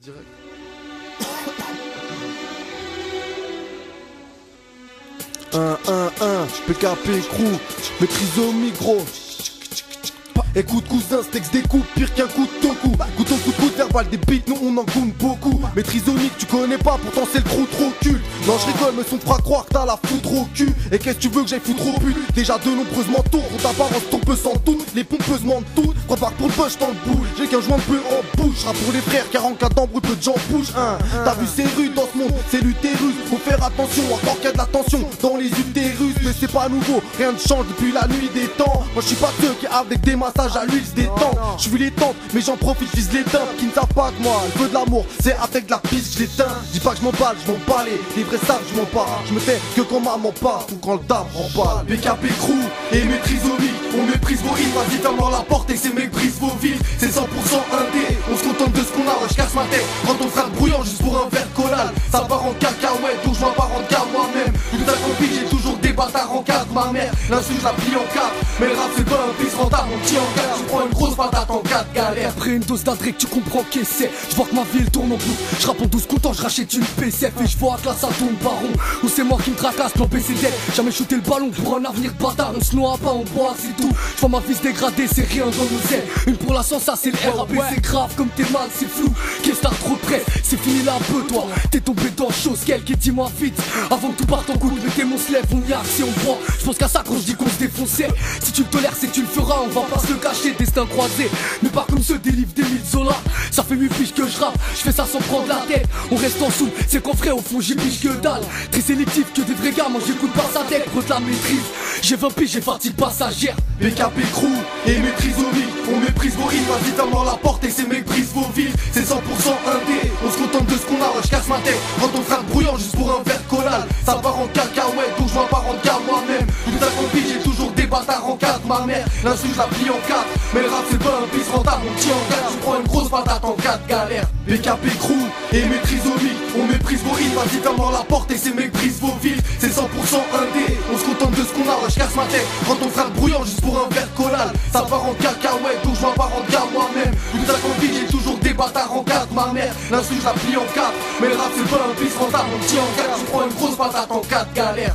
Direct. PKP crew, maîtrise au micro. Écoute cousin, ce texte découpe pire qu'un coup de ton cou. Couteau, coup de coude, verbal des beats, nous on en goûte beaucoup. Maîtrise unique, tu connais pas, pourtant c'est le trou trop cul. Non je rigole, mais son fera croire que t'as la foutre au cul. Et qu'est-ce que tu veux que j'aille foutre au but? Déjà de nombreuses manteaux, on t'apparence ton peu sans tout. Les pompeuses mentent toutes, crois pas que pour le push dans le boule. J'ai qu'un joint de peu en bouche, rap pour les frères, 44 d'embrouille, peu de gens bougent. T'as vu c'est rude dans ce monde, c'est l'utérus. Faut faire attention, encore qu'il y a de la tension dans les utérus. Mais c'est pas nouveau, rien ne change depuis la nuit des temps. Moi je suis pas ceux qui avec des massages à l'huile se détendent. Je suis les tentes, mais j'en profite, vise les teintes qui ne savent pas que moi, le feu de l'amour, c'est avec de la piste, je l'éteins. Dis pas que je m'en parle, je m'en parle. Les vrais savent, je m'en parle. Je me tais que quand maman parle ou quand le dame en parle. PKP crew et maîtrise au mic, on méprise vos rimes. Vas-y, ferme la porte et c'est méprise vos villes. C'est 100% indé, on se contente de ce qu'on a, ouais, je casse ma tête. Quand on frère brouillant juste pour un verre collal, ça part en cacahuète, donc je m'en pars en cas moi-même. Tout à compris, j'ai toujours des bâtards en cadre, ma mère. L'insulte, je la plie en quatre. Mais le rap, c'est pas un fils rentable, mon petit en quatre. Je prends une grosse patate en 4 galères. Après une dose d'Adrec, tu comprends qu'est-ce que c'est. Je vois que ma vie elle tourne en boucle. Je rappe en 12 content, je rachète une PCF. Et je vois que là ça tourne baron. Ou c'est moi qui me tracasse, plan PCD. Jamais shooté le ballon pour un avenir bâtard. On se noie pas, on boit, c'est tout. Je vois ma vie se dégrader, c'est rien dans nos ailes. Une pour la sens, ça c'est le RAP. C'est grave comme t'es mal, c'est flou. Qu'est-ce que t'as trop près? C'est fini là un peu toi. T'es tombé dans chose, quelqu'un dis-moi vite. Avant que tout parte en couille, mettez mon slave, on y a accès, on voit. Je pense qu'à ça quand je dis qu'on se défonçait. Si tu le tolères, c'est que tu le feras, on va pas se le cacher, destin croisé. Mais pas comme ceux des livres d'Émile Zola. Ça fait 8 piges que je rappe, je fais ça sans prendre la tête. On reste en sous, c'est qu'en vrai au fond j'y pige que dalle. Très sélectif que des vrais gars, moi j'écoute pas sa tête, de la maîtrise. J'ai 20 piges, j'ai fatigue passagère. PKP crew et maîtrise au mic, on méprise vos rimes. Vas-y, ferme la porte et c'est méprise vos villes. C'est 100% indé, on se contente de ce qu'on a, ouais, je casse ma tête. Quand on frère brouillant juste pour un verre collal, ça part en cacahuète, donc je m'en pars en cas moi-même. Tout à compris, j'ai toujours des bâtards en 4, ma mère. L'insulte, je la plie en 4. Mais le rap, c'est pas un fils rentable, mon petit en 4. Je prends une grosse patate en 4 galères. PKP crew et maîtrise au mic, on méprise vos rimes. Vas-y, ferme la porte et c'est méprise vos villes. C'est 100% indé, on se contente de ce qu'on a, ouais, je casse ma tête. Quand on frère brouillant juste pour un verre collal, ça part en cacahuète, donc je m'en pars en cas moi-même. Tout à compris, j'ai toujours des bâtards en 4, ma mère. L'insulte, je la plie en 4. Mais le rap, c'est pas un fils rentable, mon petit en 4. Je prends une grosse patate en 4 galères.